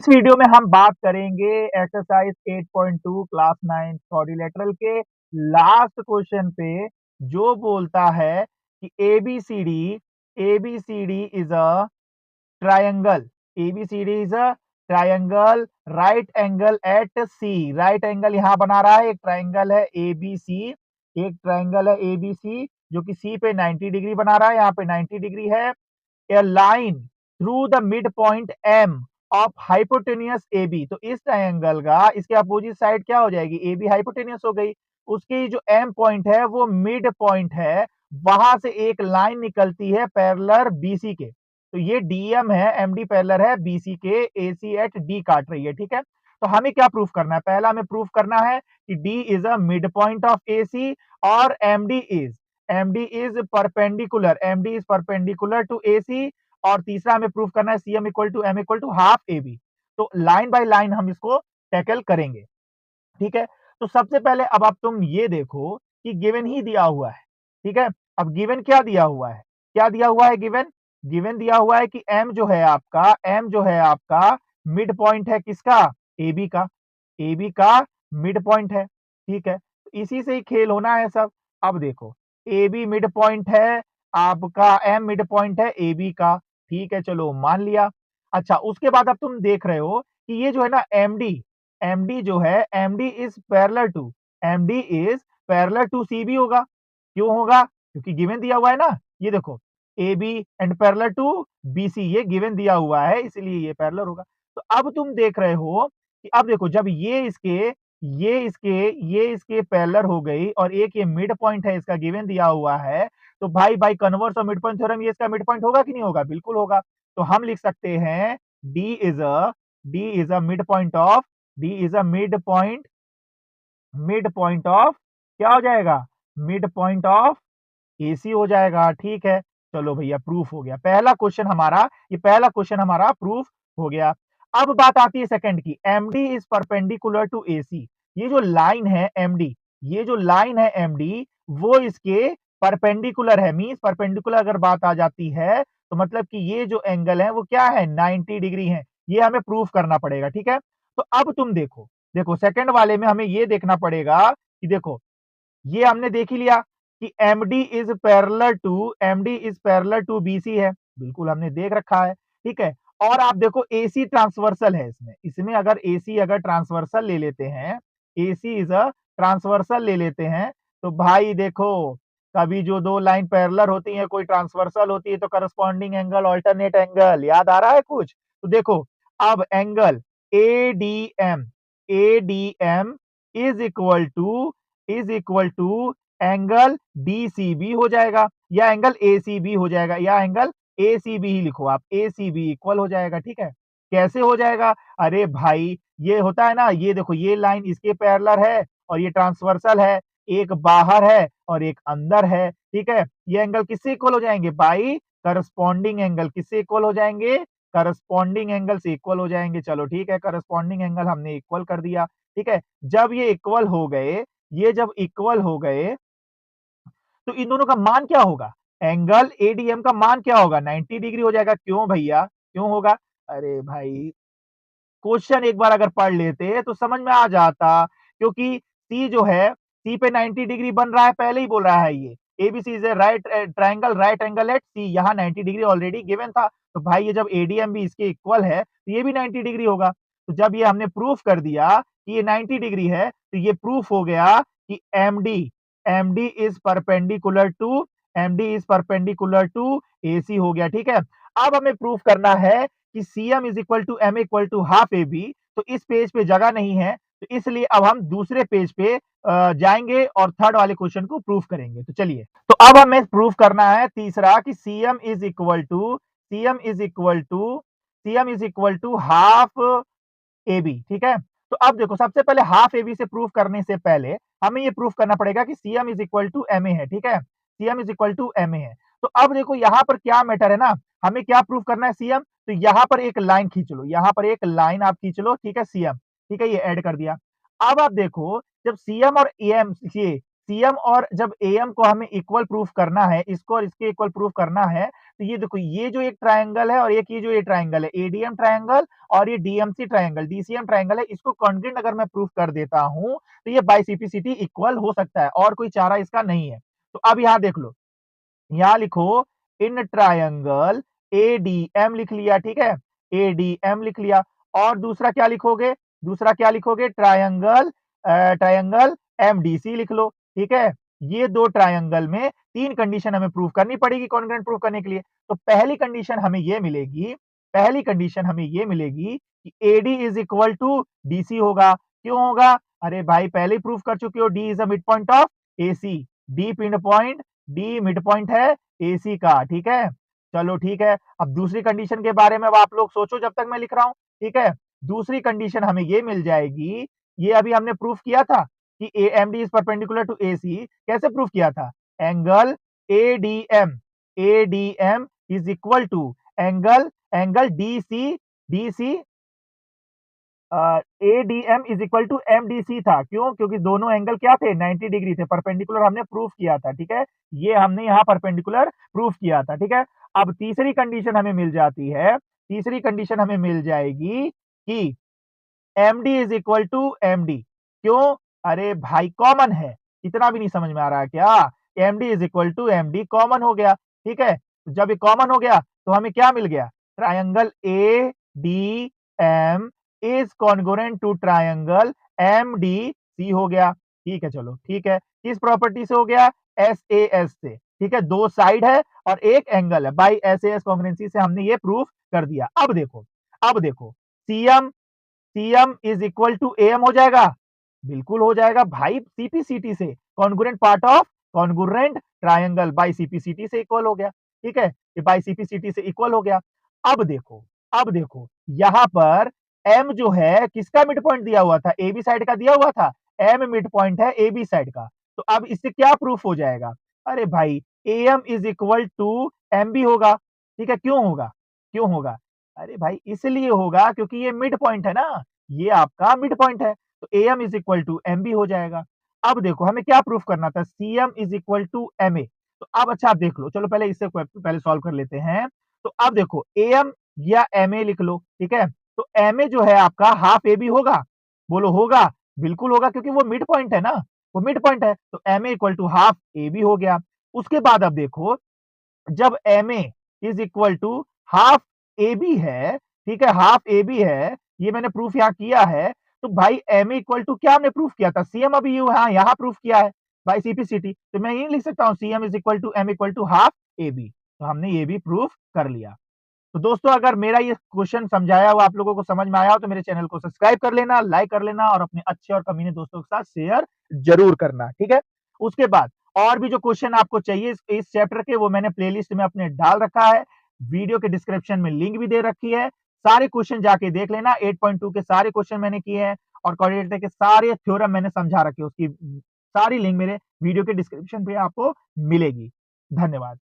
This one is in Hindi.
इस वीडियो में हम बात करेंगे एक्सरसाइज 8.2 क्लास 9 क्वाड्रिलेटरल के लास्ट क्वेश्चन पे, जो बोलता है कि ABCD is a triangle. ABCD is a triangle right angle at C. Right angle यहां बना रहा है, एक ट्रायंगल है एबीसी, एक ट्रायंगल है एबीसी जो कि सी पे 90 डिग्री बना रहा है, यहाँ पे 90 डिग्री है। A line through the mid point M of hypotenuse A B. तो इस ट्रायंगल का इसके अपोजिट साइड क्या हो जाएगी, ए बी हाइपोटेनियस हो गई, उसकी जो एम पॉइंट है वो मिड पॉइंट है, वहां से एक लाइन निकलती है पैरेलल बीसी के। तो ये डीएम है, एमडी पैरेलल है बीसी के, एसी एट डी काट रही है। ठीक है, तो हमें क्या प्रूफ करना है, पहला हमें प्रूफ करना है कि D is a mid point of AC और MD is perpendicular to AC. और तीसरा हमें प्रूफ करना है CM equal to M equal to half A B. तो लाइन बाय लाइन हम इसको टैकल करेंगे। ठीक है, तो सबसे पहले अब तुम ये देखो कि गिवन ही दिया हुआ है। ठीक है, अब गिवन क्या दिया हुआ है, क्या दिया हुआ है, गिवन गिवन दिया हुआ है कि एम जो है आपका मिड पॉइंट है किसका, ए बी का मिड पॉइंट है। ठीक है, तो इसी से ही खेल होना है सब। अब देखो, ए बी मिड पॉइंट है आपका, एम मिड पॉइंट है ए बी का। ठीक है, चलो मान लिया। अच्छा, उसके बाद अब तुम देख रहे हो कि ये जो है ना एमडी जो है, MD is parallel to CB होगा। क्यों होगा, क्योंकि गिवन दिया हुआ है ना। ये देखो, A B and parallel to BC, ये गिवन दिया हुआ है इसलिए ये पैरेलल होगा। तो अब तुम देख रहे हो कि अब देखो, जब ये इसके पैरेलल हो गई और एक ये मिड पॉइंट है इसका गिवन दिया हुआ है, तो भाई बाई कन्वर्स और मिड पॉइंट थ्योरम ये इसका मिड पॉइंट होगा कि नहीं होगा, बिल्कुल होगा। तो हम लिख सकते हैं D is a mid point of D is a mid point of क्या हो जाएगा, मिड पॉइंट ऑफ एसी हो जाएगा। ठीक है, चलो भैया प्रूफ हो गया, पहला क्वेश्चन हमारा प्रूफ हो गया। अब बात आती है सेकंड की, MD is perpendicular to AC. ये जो लाइन है एमडी, वो इसके परपेंडिकुलर है। मींस परपेंडिकुलर अगर बात आ जाती है तो मतलब कि ये जो एंगल है वो क्या है, 90 डिग्री है। ये हमें प्रूफ करना पड़ेगा। ठीक है, तो अब तुम देखो देखो सेकंड वाले में हमें ये देखना पड़ेगा कि देखो, ये हमने देख ही लिया कि MD is parallel to BC है, बिल्कुल हमने देख रखा है। ठीक है, और आप देखो एसी ट्रांसवर्सल है इसमें इसमें अगर एसी अगर ट्रांसवर्सल ले लेते हैं, एसी इज अ ट्रांसवर्सल ले लेते हैं, तो भाई देखो, कभी जो दो लाइन पैरेलल होती है कोई ट्रांसवर्सल होती है तो करस्पॉन्डिंग एंगल ऑल्टरनेट एंगल, याद आ रहा है कुछ। तो देखो, अब angle ADM ADM is equal to angle DCB हो जाएगा, या एंगल एसीबी हो जाएगा, या एंगल एसीबी ही लिखो आप, एसीबी इक्वल हो जाएगा। ठीक है, कैसे हो जाएगा, अरे भाई ये होता है ना, ये देखो ये लाइन इसके पैरेलल है और ये ट्रांसवर्सल है, एक बाहर है और एक अंदर है। ठीक है, ये एंगल किससे इक्वल हो जाएंगे भाई, करस्पॉन्डिंग एंगल किससे इक्वल हो जाएंगे, करस्पॉन्डिंग एंगल से इक्वल हो जाएंगे। चलो ठीक है, करस्पॉन्डिंग एंगल हमने इक्वल कर दिया। ठीक है, जब ये इक्वल हो गए, ये जब इक्वल हो गए तो इन दोनों का मान क्या होगा, एंगल एडीएम का मान क्या होगा, 90 डिग्री हो जाएगा। क्यों भैया, क्यों होगा, अरे भाई क्वेश्चन एक बार अगर पढ़ लेते तो समझ में आ जाता, क्योंकि सी जो है, सी पे 90 डिग्री बन रहा है, पहले ही बोल रहा है ये ABC is right triangle right angle at C, यहाँ 90 डिग्री ऑलरेडी गिवन था। तो भाई ये जब एडीएम भी इसके इक्वल है तो ये भी 90 डिग्री होगा। तो जब ये हमने प्रूफ कर दिया कि ये 90 डिग्री है, तो ये प्रूफ हो गया कि MD is perpendicular to AC हो गया। ठीक है, अब हमें प्रूफ करना है कि CM is equal to M equal to half A B. तो इस पेज पे जगह नहीं है, तो इसलिए अब हम दूसरे पेज पे जाएंगे और थर्ड वाले क्वेश्चन को प्रूफ करेंगे। तो चलिए, तो अब हमें प्रूफ करना है तीसरा कि CM is equal to half A B. ठीक है, तो अब देखो, सबसे पहले हाफ ए बी से प्रूफ करने से पहले हमें ये प्रूफ करना पड़ेगा कि CM is equal to M A है। ठीक है, CM is equal to M A है। तो अब देखो यहाँ पर क्या मैटर है ना, हमें क्या प्रूफ करना है, सीएम। तो यहाँ पर एक लाइन खींच लो, यहाँ पर एक लाइन आप खींच लो। ठीक है, सीएम, ठीक है, ये ऐड कर दिया। अब आप देखो, जब सीएम और जब एएम को हमें इक्वल प्रूफ करना है, इसको और इसके इक्वल प्रूफ करना है, तो ये देखो ये जो एक ट्रायंगल है और एक ये जो ये ट्रायंगल है, एडीएम ट्रायंगल और ये डीएमसी ट्रायंगल, डीसीएम ट्रायंगल है, इसको कॉन्ग्रुएंट अगर मैं प्रूफ कर देता हूं तो ये बाई सीपीसीटी इक्वल हो सकता है और कोई चारा इसका नहीं है। तो अब यहां देख लो, यहां लिखो इन ट्रायंगल एडीएम लिख लिया, ठीक है, एडीएम लिख लिया। और दूसरा क्या लिखोगे, दूसरा क्या लिखोगे, ट्रायंगल ट्रायंगल एमडीसी लिख लो, ठीक है। ये दो ट्रायंगल में तीन कंडीशन हमें प्रूव करनी पड़ेगी कॉन्ग्रुएंट प्रूव करने के लिए। तो पहली कंडीशन हमें ये मिलेगी, पहली कंडीशन हमें ये मिलेगी कि AD is equal to DC होगा। क्यों होगा, अरे भाई पहले ही प्रूफ कर चुके हो, D is a mid point of AC, D पिंड पॉइंट, डी मिड पॉइंट है एसी का, ठीक है। चलो ठीक है, अब दूसरी कंडीशन के बारे में अब आप लोग सोचो जब तक मैं लिख रहा हूं, ठीक है। दूसरी कंडीशन हमें ये मिल जाएगी, ये अभी हमने प्रूफ किया था कि AMD is perpendicular to AC. कैसे प्रूफ किया था, angle ADM, ADM is equal to angle, angle DC, DC ADM is equal to MDC था। क्यों, क्योंकि दोनों एंगल क्या थे, 90 डिग्री थे, परपेंडिकुलर हमने प्रूफ किया था, ठीक है। ये हमने यहाँ परपेंडिकुलर प्रूफ किया था, ठीक है। अब तीसरी कंडीशन हमें मिल जाती है, तीसरी कंडीशन हमें मिल जाएगी कि MD is equal to MD. क्यों, अरे भाई कॉमन है, इतना भी नहीं समझ में आ रहा है क्या, MD is equal to MD common हो गया, ठीक है। जब ये कॉमन हो गया तो हमें क्या मिल गया, triangle A D M is congruent to triangle M D C हो गया, ठीक है। चलो ठीक है, किस प्रॉपर्टी से हो गया, एस ए एस से, ठीक है। दो साइड है और एक एंगल है, by S A S congruency से हमने ये प्रूफ कर दिया। अब देखो, अब देखो CM, CM is equal to M हो जाएगा, बिल्कुल हो जाएगा भाई, सीपीसीटी से congruent part of congruent triangle by CPCT से इक्वल हो गया, ठीक है। ये बाई सीपीसीटी से इक्वल हो गया। अब देखो, अब देखो यहां पर एम जो है किसका मिड पॉइंट दिया हुआ था, ए बी साइड का दिया हुआ था, एम मिड पॉइंट है ए बी साइड का। तो अब इससे क्या प्रूफ हो जाएगा, अरे भाई M is equal to M B होगा, ठीक है। क्यों होगा, क्यों होगा, अरे भाई इसलिए होगा क्योंकि ये मिड पॉइंट है ना, ये आपका मिड पॉइंट है, तो M is equal to M B हो जाएगा। अब देखो हमें क्या प्रूफ करना था, C M is equal to M A. तो अब अच्छा आप देख लो, चलो पहले इससे पहले सॉल्व कर लेते हैं। तो अब देखो एम या एम ए लिख लो, ठीक है। तो एम ए जो है आपका हाफ ए बी होगा, बोलो होगा, बिल्कुल होगा क्योंकि वो मिड पॉइंट है ना, वो मिड पॉइंट है, तो M A equal to half A B हो गया। उसके बाद अब देखो, जब M A is equal to half A B है, ठीक है, हाफ ए बी है, ये मैंने प्रूफ यहां किया है। तो भाई एम ए इक्वल टू क्या हमने प्रूफ किया था, सीएम, अभी यहां प्रूफ किया है बाई सीपीसीटी, तो मैं ये लिख सकता हूं CM is equal to M equal to half A B. तो हमने ये भी प्रूफ कर लिया। तो दोस्तों अगर मेरा ये क्वेश्चन समझाया हुआ आप लोगों को समझ में आया हो तो मेरे चैनल को सब्सक्राइब कर लेना, लाइक कर लेना और अपने अच्छे और कमीने दोस्तों के साथ शेयर जरूर करना, ठीक है। उसके बाद और भी जो क्वेश्चन आपको चाहिए इस चैप्टर के, वो मैंने प्लेलिस्ट में अपने डाल रखा है, वीडियो के डिस्क्रिप्शन में लिंक भी दे रखी है, सारे क्वेश्चन जाके देख लेना। 8.2 के सारे क्वेश्चन मैंने किए हैं और कोऑर्डिनेटर के सारे थ्योरम मैंने समझा रखे, उसकी सारी लिंक मेरे वीडियो के डिस्क्रिप्शन पे आपको मिलेगी। धन्यवाद।